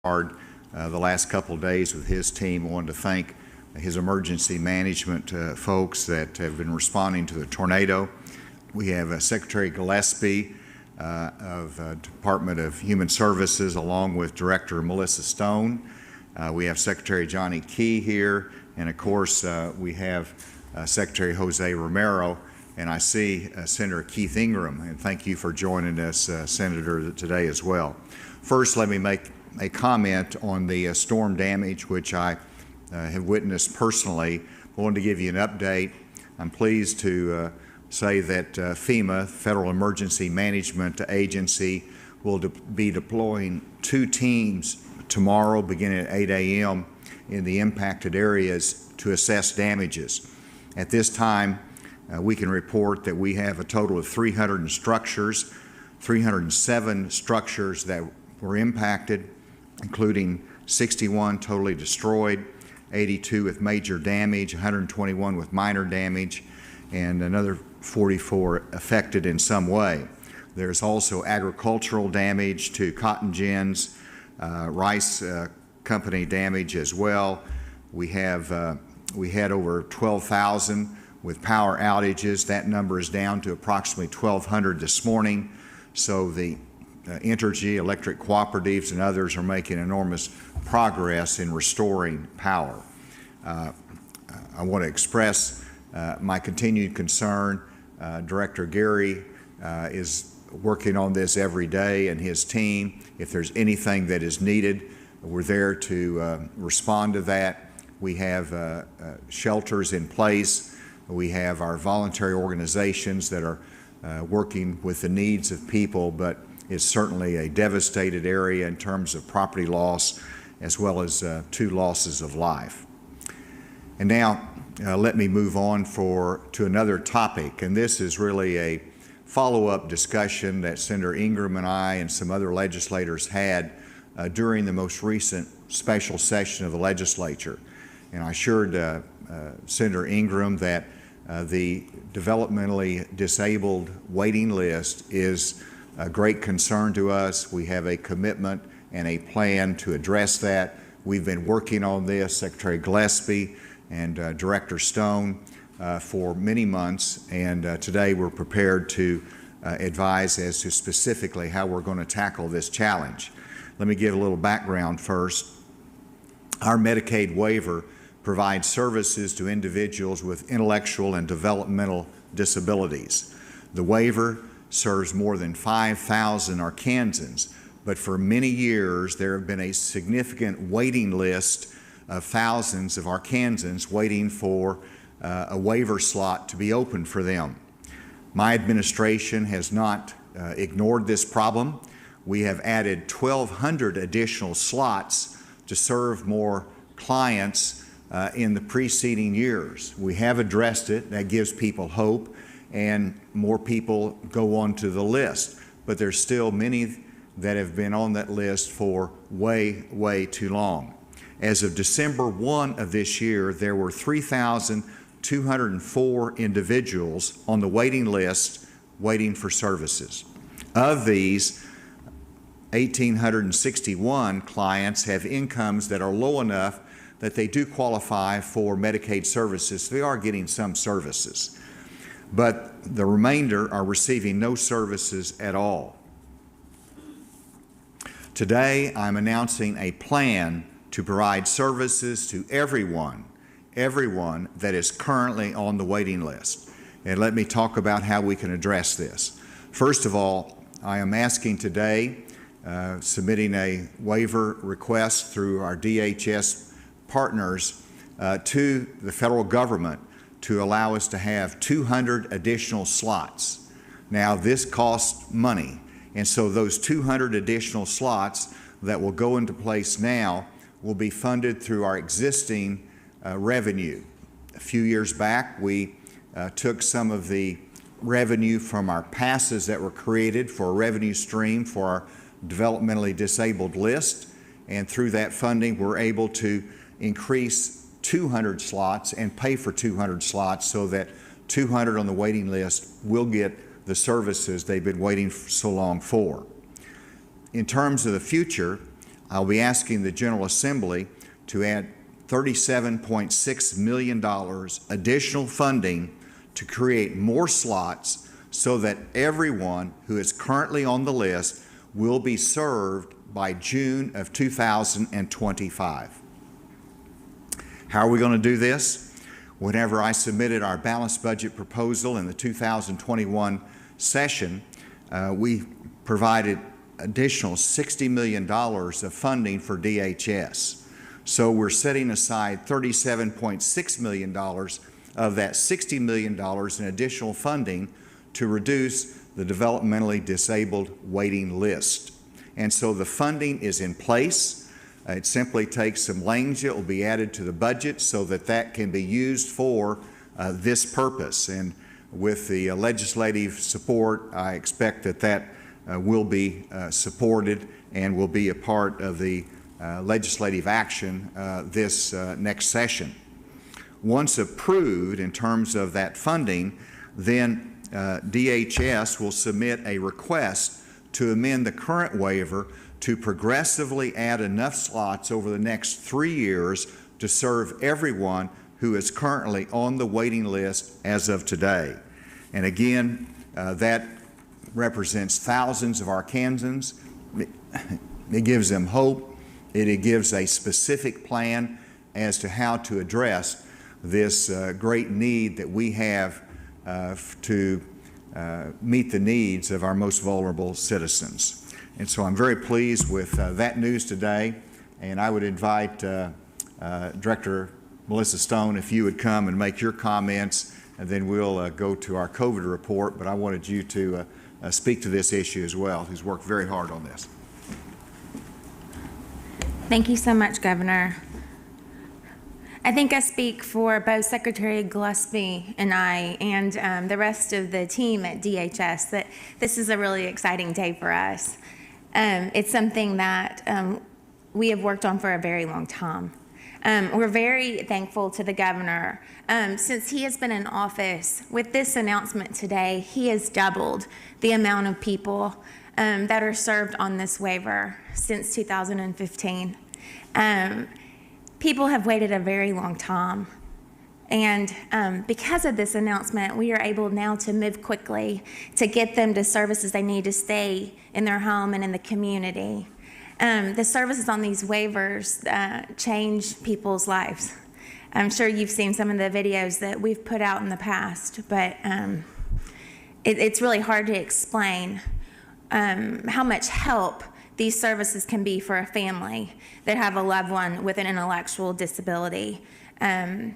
hard the last couple of days with his team. I wanted to thank his emergency management folks that have been responding to the tornado. We have Secretary Gillespie of Department of Human Services, along with Director Melissa Stone. We have Secretary Johnny Key here, and of course we have Secretary Jose Romero, and I see Senator Keith Ingram, and thank you for joining us, Senator, today as well. First, let me make a comment on the storm damage, which I have witnessed personally. I wanted to give you an update. I'm pleased to say that FEMA, Federal Emergency Management Agency, will be deploying 2 teams tomorrow beginning at 8 a.m. in the impacted areas to assess damages. At this time, we can report that we have a total of 307 structures that were impacted, including 61 totally destroyed, 82 with major damage, 121 with minor damage, and another 44 affected in some way. There's also agricultural damage to cotton gins, rice company damage as well. We had over 12,000 with power outages. That number is down to approximately 1,200 this morning. So the Entergy, electric cooperatives, and others are making enormous progress in restoring power. I want to express my continued concern. Director Gary is working on this every day, and his team. If there's anything that is needed, we're there to respond to that. We have shelters in place. We have our voluntary organizations that are working with the needs of people, but it's certainly a devastated area in terms of property loss, as well as 2 losses of life. And now let me move on to another topic, and this is really a follow-up discussion that Senator Ingram and I and some other legislators had during the most recent special session of the legislature. And I assured Senator Ingram that the developmentally disabled waiting list is a great concern to us. We have a commitment and a plan to address that. We've been working on this, Secretary Gillespie and Director Stone, for many months, and today we're prepared to advise as to specifically how we're going to tackle this challenge. Let me give a little background first. Our Medicaid waiver provides services to individuals with intellectual and developmental disabilities. The waiver serves more than 5,000 Arkansans, but for many years there have been a significant waiting list of thousands of Arkansans waiting for a waiver slot to be opened for them. My administration has not ignored this problem. We have added 1,200 additional slots to serve more clients in the preceding years. We have addressed it. That gives people hope, and more people go onto the list. But there's still many that have been on that list for way, way too long. As of December 1 of this year, there were 3,204 individuals on the waiting list waiting for services. Of these, 1,861 clients have incomes that are low enough that they do qualify for Medicaid services. They are getting some services, but the remainder are receiving no services at all. Today, I'm announcing a plan to provide services to everyone that is currently on the waiting list. And let me talk about how we can address this. First of all, I am asking today, submitting a waiver request through our DHS partners to the federal government to allow us to have 200 additional slots. Now, this costs money, and so those 200 additional slots that will go into place now will be funded through our existing revenue. A few years back, we took some of the revenue from our passes that were created for a revenue stream for our developmentally disabled list, and through that funding, we're able to increase 200 slots and pay for 200 slots so that 200 on the waiting list will get the services they've been waiting so long for. In terms of the future, I'll be asking the General Assembly to add $37.6 million additional funding to create more slots so that everyone who is currently on the list will be served by June of 2025. How are we going to do this? Whenever I submitted our balanced budget proposal in the 2021 session, we provided additional $60 million of funding for DHS. So we're setting aside $37.6 million of that $60 million in additional funding to reduce the developmentally disabled waiting list. And so the funding is in place. It simply takes some language that will be added to the budget so that that can be used for this purpose. And with the legislative support, I expect that that will be supported and will be a part of the legislative action this next session. Once approved in terms of that funding, then DHS will submit a request to amend the current waiver to progressively add enough slots over the next 3 years to serve everyone who is currently on the waiting list as of today. And again, that represents thousands of Arkansans. It gives them hope. It gives a specific plan as to how to address this great need that we have to meet the needs of our most vulnerable citizens. And so I'm very pleased with that news today, and I would invite Director Melissa Stone, if you would come and make your comments, and then we'll go to our COVID report. But I wanted you to speak to this issue as well, who's worked very hard on this. Thank you so much, Governor. I think I speak for both Secretary Gillespie and I and the rest of the team at DHS that this is a really exciting day for us. It's something that we have worked on for a very long time. We're very thankful to the governor. Since he has been in office, with this announcement today, he has doubled the amount of people that are served on this waiver since 2015. People have waited a very long time. And because of this announcement, we are able now to move quickly to get them to services they need to stay in their home and in the community. The services on these waivers change people's lives. I'm sure you've seen some of the videos that we've put out in the past, but it's really hard to explain how much help these services can be for a family that have a loved one with an intellectual disability. And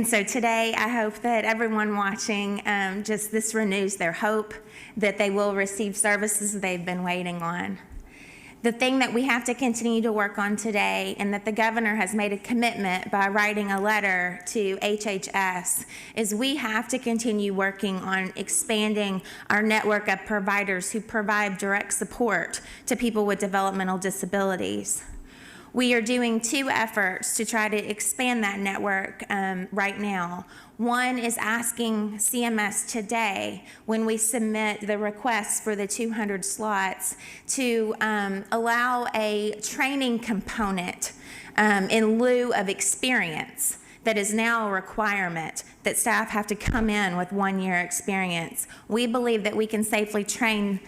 so today, I hope that everyone watching, just this renews their hope that they will receive services they've been waiting on. The thing that we have to continue to work on today, and that the governor has made a commitment by writing a letter to HHS, is we have to continue working on expanding our network of providers who provide direct support to people with developmental disabilities. We are doing 2 efforts to try to expand that network right now. One is asking CMS today, when we submit the requests for the 200 slots, to allow a training component in lieu of experience. That is now a requirement that staff have to come in with 1-year experience. We believe that we can safely train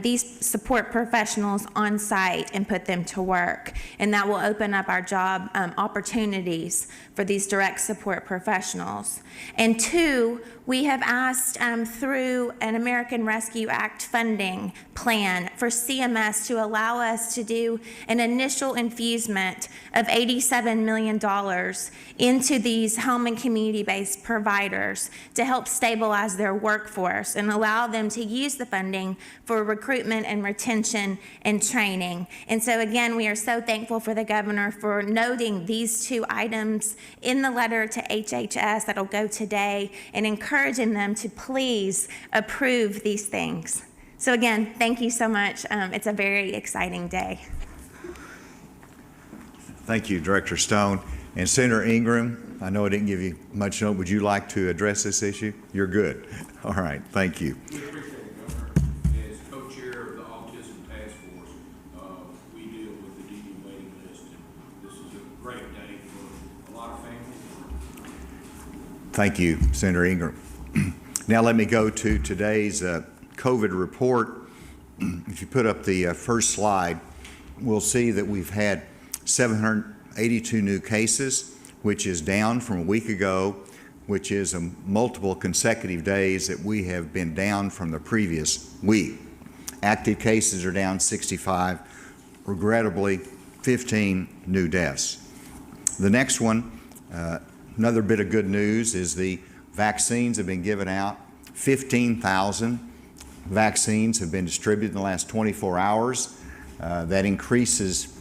these support professionals on site and put them to work. And that will open up our job opportunities for these direct support professionals. And 2, we have asked through an American Rescue Act funding plan for CMS to allow us to do an initial infusement of $87 million into these home and community-based providers to help stabilize their workforce and allow them to use the funding for recruitment and retention and training. And so again, we are so thankful for the governor for noting these 2 items in the letter to HHS that'll go today and encouraging them to please approve these things. So again, thank you so much. It's a very exciting day. Thank you, Director Stone. And Senator Ingram, I know I didn't give you much note. Would you like to address this issue? You're good. All right, thank you. We appreciate it, Governor. As co-chair of the Autism Task Force, we deal with the DD waiting great day for a lot of families. Thank you, Senator Ingram. Now let me go to today's COVID report. If you put up the first slide, we'll see that we've had 782 new cases, which is down from a week ago, which is multiple consecutive days that we have been down from the previous week. Active cases are down 65, regrettably 15 new deaths. The next one, another bit of good news, is the vaccines have been given out. 15,000 vaccines have been distributed in the last 24 hours. That increases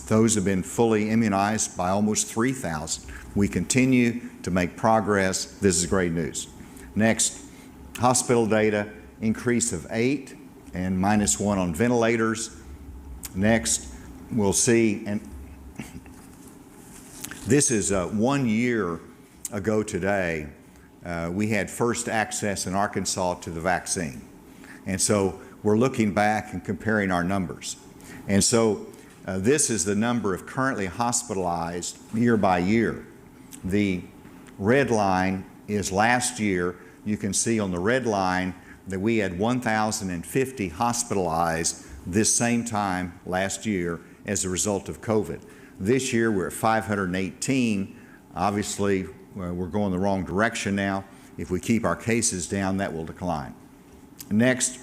those who have been fully immunized by almost 3,000. We continue to make progress. This is great news. Next, hospital data, increase of 8 and -1 on ventilators. Next, we'll see, and this is 1 year ago today, we had first access in Arkansas to the vaccine. And so we're looking back and comparing our numbers. And so this is the number of currently hospitalized year by year. The red line is last year. You can see on the red line that we had 1,050 hospitalized this same time last year as a result of COVID. This year we're at 518. Obviously, we're going the wrong direction now. If we keep our cases down, that will decline. Next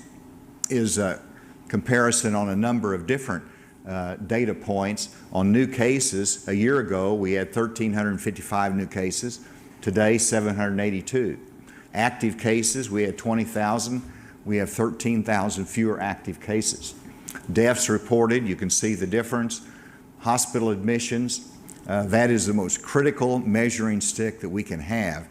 is a comparison on a number of different data points on new cases. A year ago, we had 1,355 new cases. Today, 782. Active cases, we had 20,000. We have 13,000 fewer active cases. Deaths reported, you can see the difference. Hospital admissions, that is the most critical measuring stick that we can have.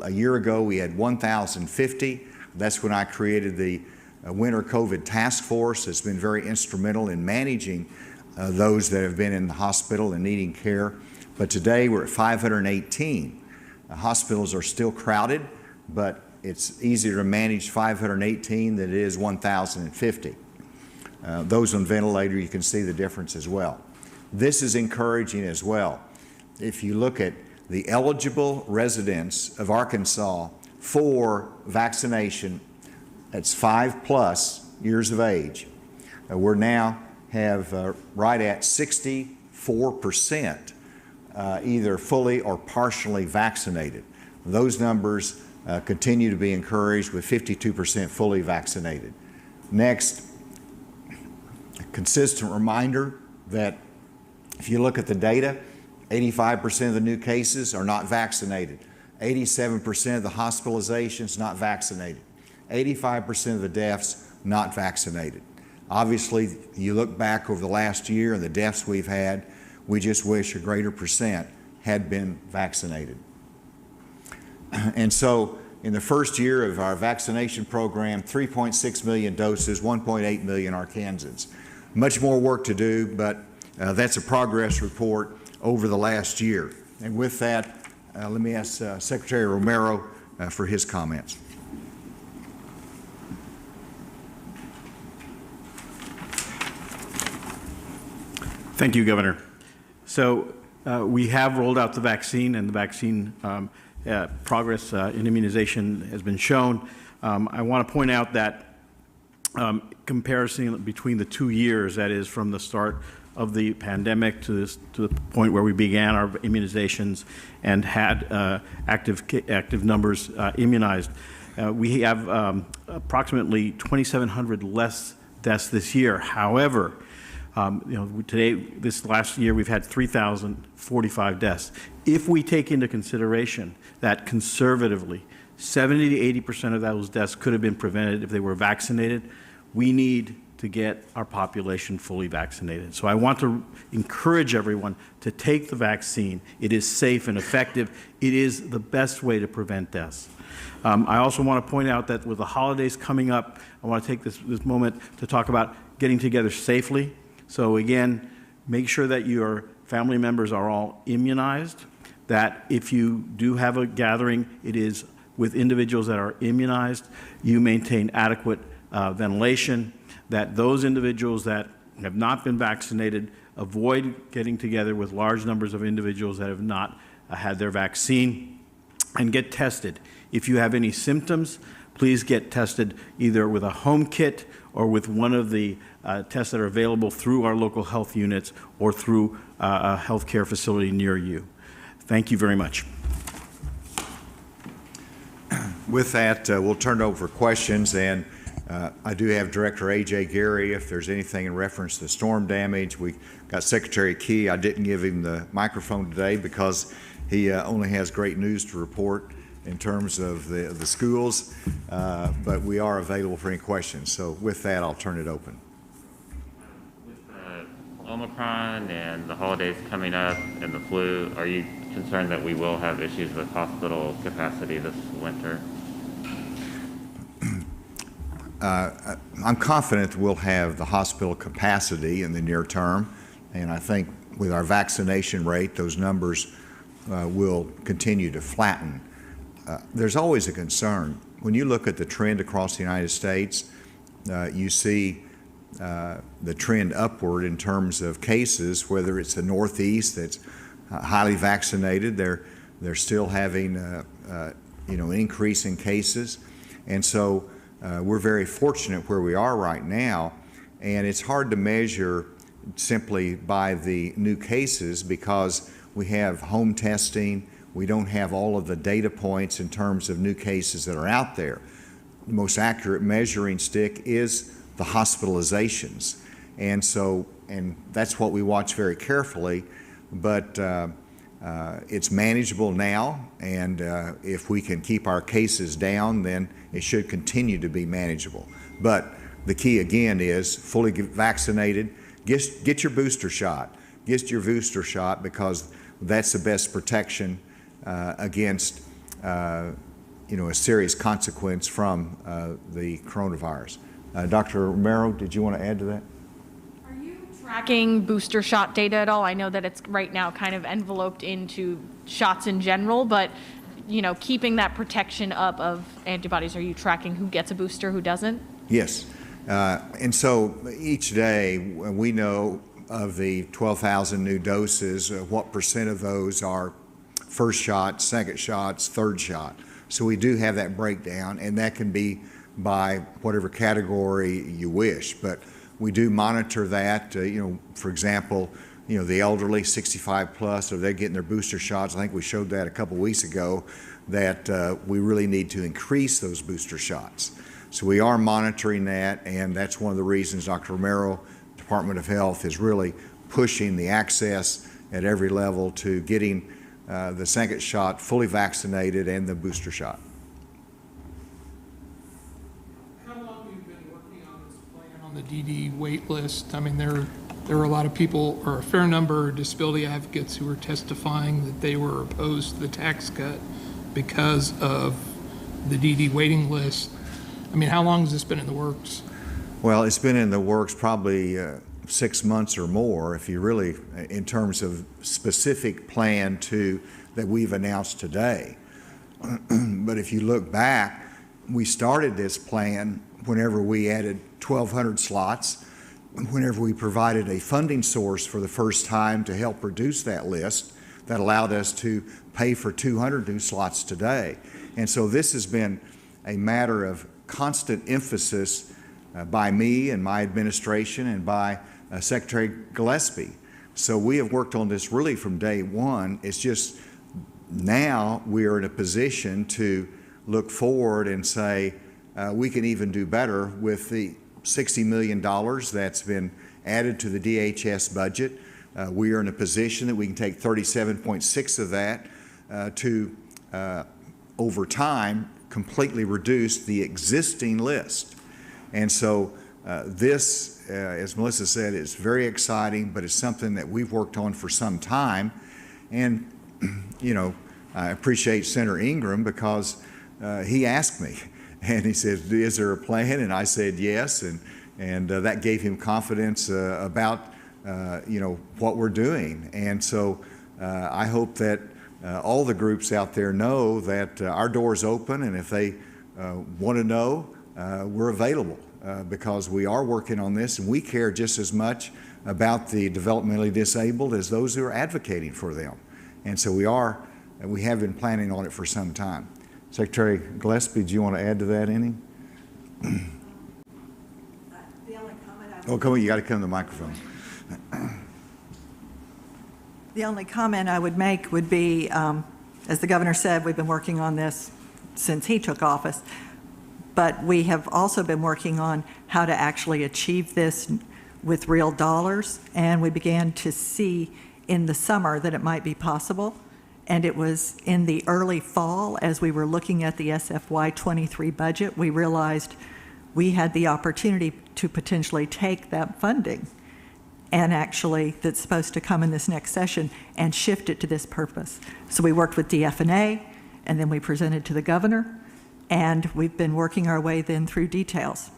A year ago, we had 1,050. That's when I created the Winter COVID Task Force. That's been very instrumental in managing those that have been in the hospital and needing care. But today, we're at 518. Hospitals are still crowded, but it's easier to manage 518 than it is 1,050. Those on ventilator, you can see the difference as well. This is encouraging as well. If you look at the eligible residents of Arkansas for vaccination, that's 5+ years of age. We're now have right at 64% either fully or partially vaccinated. Those numbers continue to be encouraged with 52% fully vaccinated. Next, a consistent reminder that if you look at the data, 85% of the new cases are not vaccinated. 87% of the hospitalizations not vaccinated. 85% of the deaths not vaccinated. Obviously, you look back over the last year and the deaths we've had, we just wish a greater percent had been vaccinated. And so in the first year of our vaccination program, 3.6 million doses, 1.8 million Arkansans. Much more work to do, but that's a progress report over the last year. And with that, let me ask Secretary Romero for his comments. Thank you, Governor. So we have rolled out the vaccine, and the vaccine progress in immunization has been shown. I want to point out that comparison between the 2 years, that is from the start of the pandemic to the point where we began our immunizations and had active numbers immunized, we have approximately 2,700 less deaths this year. However, this last year, we've had 3,045 deaths. If we take into consideration that conservatively, 70 to 80% of those deaths could have been prevented if they were vaccinated, we need to get our population fully vaccinated. So I want to encourage everyone to take the vaccine. It is safe and effective. It is the best way to prevent deaths. I also want to point out that with the holidays coming up, I want to take this moment to talk about getting together safely. So again, make sure that your family members are all immunized, that if you do have a gathering, it is with individuals that are immunized, you maintain adequate ventilation, that those individuals that have not been vaccinated avoid getting together with large numbers of individuals that have not had their vaccine, and get tested. If you have any symptoms, please get tested either with a home kit or with one of the tests that are available through our local health units or through a healthcare facility near you. Thank you very much. With that, we'll turn it over for questions, and I do have Director A.J. Gary if there's anything in reference to storm damage. We got Secretary Key. I didn't give him the microphone today because he only has great news to report in terms of the schools, but we are available for any questions. So with that, I'll turn it open. With Omicron and the holidays coming up and the flu, are you concerned that we will have issues with hospital capacity this winter? I'm confident we'll have the hospital capacity in the near term, and I think with our vaccination rate, those numbers will continue to flatten. There's always a concern. When you look at the trend across the United States, you see the trend upward in terms of cases, whether it's the Northeast that's highly vaccinated, they're still having an increase in cases. And so we're very fortunate where we are right now, and it's hard to measure simply by the new cases because we have home testing. We don't have all of the data points in terms of new cases that are out there. The most accurate measuring stick is the hospitalizations. And that's what we watch very carefully, but it's manageable now, and if we can keep our cases down, then it should continue to be manageable. But the key again is fully vaccinated. Get your booster shot. Get your booster shot because that's the best protection against a serious consequence from the coronavirus. Dr. Romero, did you want to add to that? Are you tracking booster shot data at all? I know that it's right now kind of enveloped into shots in general, but keeping that protection up of antibodies, are you tracking who gets a booster, who doesn't? Yes. And so each day we know of the 12,000 new doses, what percent of those are first shot, second shots, third shot. So we do have that breakdown, and that can be by whatever category you wish. But we do monitor that. For example, the elderly, 65 plus, are they getting their booster shots? I think we showed that a couple weeks ago that we really need to increase those booster shots. So we are monitoring that, and that's one of the reasons Dr. Romero, Department of Health, is really pushing the access at every level to getting the second shot fully vaccinated and the booster shot. How long have you been working on this plan on the DD wait list? I mean, there were a lot of people, or a fair number of disability advocates who were testifying that they were opposed to the tax cut because of the DD waiting list. I mean, how long has this been in the works? Well, it's been in the works probably 6 months or more, if you really, in terms of specific plan that we've announced today. But if you look back, we started this plan whenever we added 1,200 slots, whenever we provided a funding source for the first time to help reduce that list, that allowed us to pay for 200 new slots today. And so this has been a matter of constant emphasis by me and my administration and by Secretary Gillespie. So we have worked on this really from day one. It's just now we are in a position to look forward and say we can even do better with the $60 million that's been added to the DHS budget. We are in a position that we can take 37.6 of that to over time completely reduce the existing list. And so this, as Melissa said, is very exciting, but it's something that we've worked on for some time. And, I appreciate Senator Ingram because he asked me, and he said, is there a plan? And I said yes, and that gave him confidence about, what we're doing. And so I hope that all the groups out there know that our door's open, and if they want to know, we're available because we are working on this, and we care just as much about the developmentally disabled as those who are advocating for them. And so we have been planning on it for some time. Secretary Gillespie, do you want to add to that any? The only comment I would Oh, come on, you got to come to the microphone. The only comment I would make would be, as the governor said, we've been working on this since he took office, but we have also been working on how to actually achieve this with real dollars, and we began to see in the summer that it might be possible. And it was in the early fall, as we were looking at the SFY 23 budget, we realized we had the opportunity to potentially take that funding and actually, that's supposed to come in this next session, and shift it to this purpose. So we worked with DFNA, and then we presented to the governor, and we've been working our way then through details.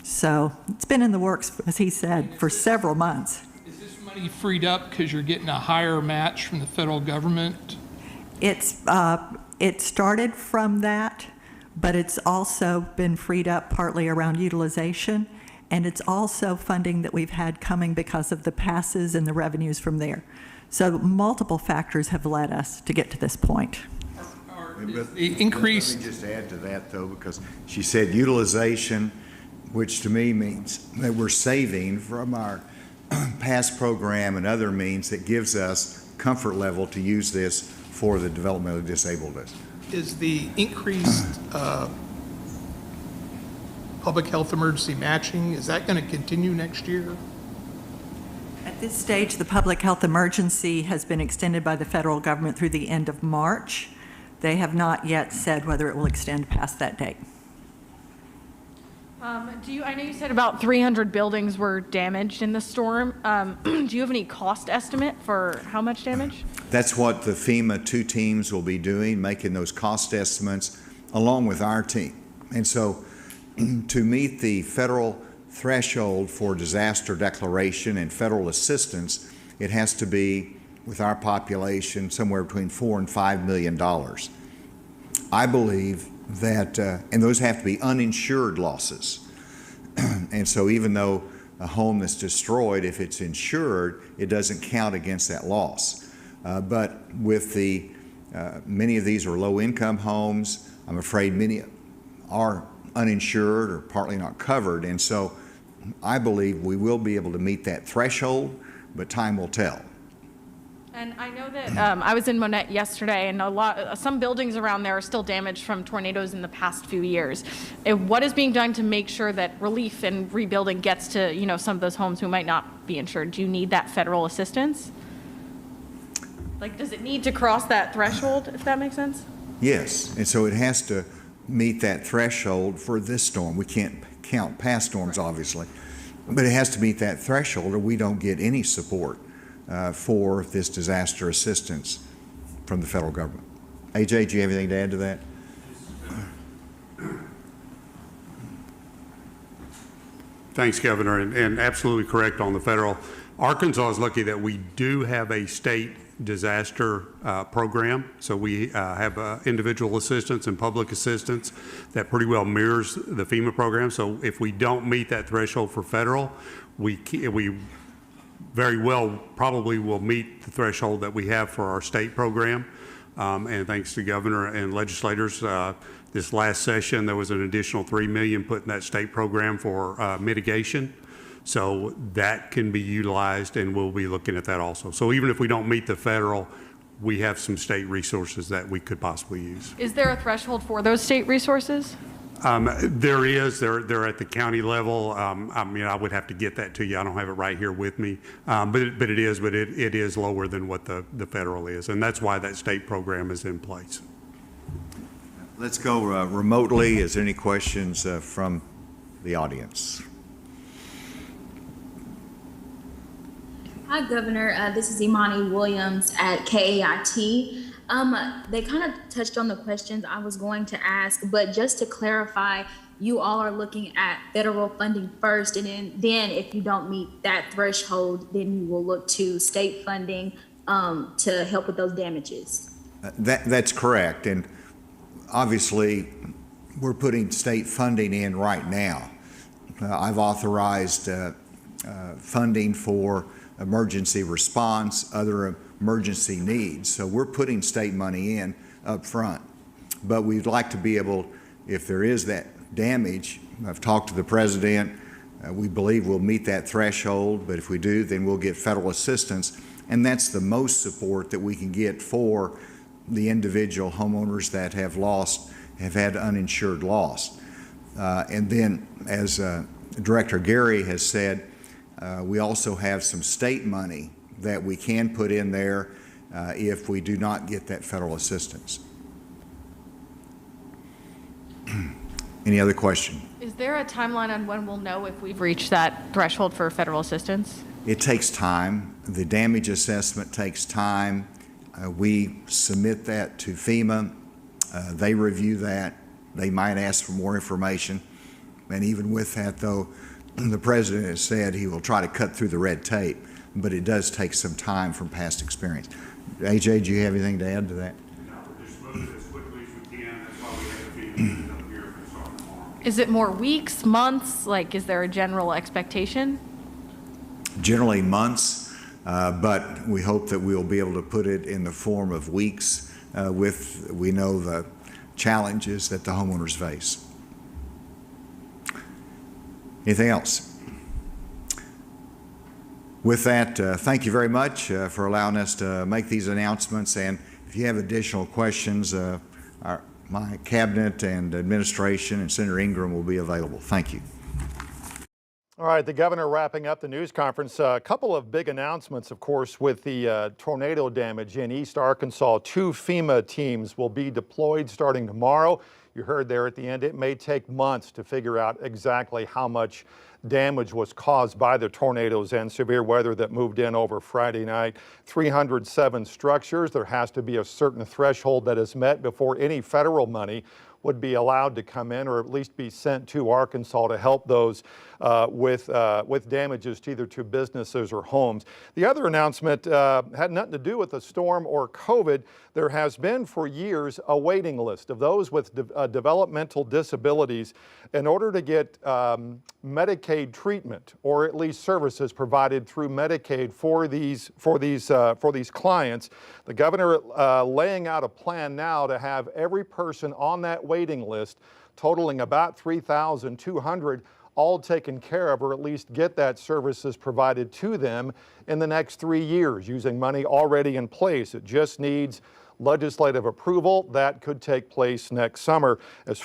So it's been in the works, as he said, for several months. Is this money freed up because you're getting a higher match from the federal government? It started from that, but it's also been freed up partly around utilization, and it's also funding that we've had coming because of the passes and the revenues from there. So multiple factors have led us to get to this point. The increase. Let me just add to that, though, because she said utilization, which to me means that we're saving from our past program and other means that gives us comfort level to use this for the developmentally disabled list. Is the increased public health emergency matching, is that going to continue next year? At this stage, the public health emergency has been extended by the federal government through the end of March. They have not yet said whether it will extend past that date. I know you said about 300 buildings were damaged in the storm. Do you have any cost estimate for how much damage? That's what the FEMA 2 teams will be doing, making those cost estimates along with our team. And so to meet the federal threshold for disaster declaration and federal assistance, it has to be, with our population, somewhere between $4 and $5 million. I believe that, and those have to be uninsured losses. And so even though a home that's destroyed, if it's insured, it doesn't count against that loss. But with the, many of these are low-income homes, I'm afraid many are uninsured or partly not covered. And so I believe we will be able to meet that threshold, but time will tell. And I know that I was in Monette yesterday, and some buildings around there are still damaged from tornadoes in the past few years. What is being done to make sure that relief and rebuilding gets to some of those homes who might not be insured? Do you need that federal assistance? Like, does it need to cross that threshold, if that makes sense? Yes, and so it has to meet that threshold for this storm. We can't count past storms, obviously, but it has to meet that threshold or we don't get any support for this disaster assistance from the federal government. AJ, do you have anything to add to that? Thanks, Governor, and absolutely correct on the federal. Arkansas is lucky that we do have a state disaster program. So we have individual assistance and public assistance that pretty well mirrors the FEMA program. So if we don't meet that threshold for federal, we very well probably will meet the threshold that we have for our state program. And thanks to Governor and legislators, this last session, there was an additional $3 million put in that state program for mitigation. So that can be utilized, and we'll be looking at that also. So even if we don't meet the federal, we have some state resources that we could possibly use. Is there a threshold for those state resources? There is. They're at the county level. I mean, I would have to get that to you. I don't have it right here with me. But it is lower than what the federal is, and that's why that state program is in place. Let's go remotely. Is there any questions from the audience? Hi, Governor. This is Imani Williams at KAIT. They kind of touched on the questions I was going to ask, but just to clarify, you all are looking at federal funding first, and then if you don't meet that threshold, then you will look to state funding to help with those damages. That's correct. And obviously, we're putting state funding in right now. I've authorized funding for emergency response, other emergency needs. So we're putting state money in up front. But we'd like to be able, if there is that damage, I've talked to the president, we believe we'll meet that threshold, but if we do, then we'll get federal assistance. And that's the most support that we can get for the individual homeowners that have had uninsured loss. And then, as Director Gary has said, we also have some state money that we can put in there if we do not get that federal assistance. Any other question? Is there a timeline on when we'll know if we've reached that threshold for federal assistance? It takes time. The damage assessment takes time. We submit that to FEMA. They review that. They might ask for more information. And even with that, though, the president has said he will try to cut through the red tape, but it does take some time from past experience. AJ, do you have anything to add to that? No, we're just moving as quickly as we can. That's why we have the meeting up here for starting tomorrow. Is it more weeks, months? Like, is there a general expectation? Generally months, but we hope that we'll be able to put it in the form of weeks we know the challenges that the homeowners face. Anything else? With that, thank you very much for allowing us to make these announcements. And if you have additional questions, my cabinet and administration and Senator Ingram will be available. Thank you. All right, the governor wrapping up the news conference. A couple of big announcements, of course, with the tornado damage in East Arkansas. 2 FEMA teams will be deployed starting tomorrow. You heard there at the end, it may take months to figure out exactly how much damage was caused by the tornadoes and severe weather that moved in over Friday night. 307 structures. There has to be a certain threshold that is met before any federal money would be allowed to come in, or at least be sent to Arkansas to help those with damages to either to businesses or homes. The other announcement had nothing to do with the storm or COVID. There has been for years a waiting list of those with developmental disabilities in order to get Medicaid treatment, or at least services provided through Medicaid for these clients. The governor laying out a plan now to have every person on that waiting list, totaling about 3,200, all taken care of, or at least get that services provided to them in the next 3 years using money already in place. It just needs legislative approval. That could take place next summer, next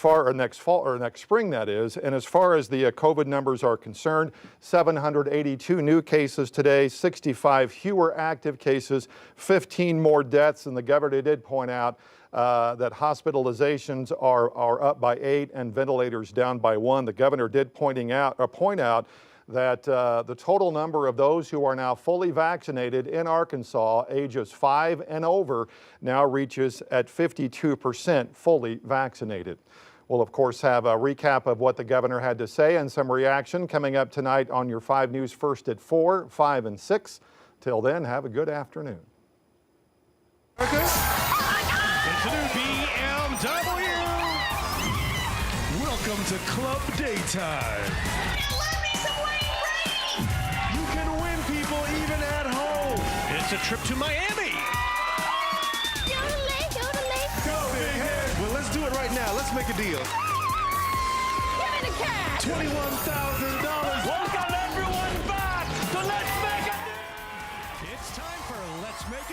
fall, or next spring, that is. And as far as the COVID numbers are concerned, 782 new cases today, 65 fewer active cases, 15 more deaths. And the governor did point out that hospitalizations are up by 8 and ventilators down by 1. The governor did point out that the total number of those who are now fully vaccinated in Arkansas, ages 5 and over, now reaches at 52% fully vaccinated. We'll, of course, have a recap of what the governor had to say and some reaction coming up tonight on your 5 News First at 4, 5, and 6. Till then, have a good afternoon. It's a new BMW. Welcome to Club Daytime. You can win people even at home. It's a trip to Miami. Go big head. Well, let's do it right now. Let's make a deal. Give me the cash. $21,000. Welcome everyone back to Let's Make a Deal. It's time for Let's Make a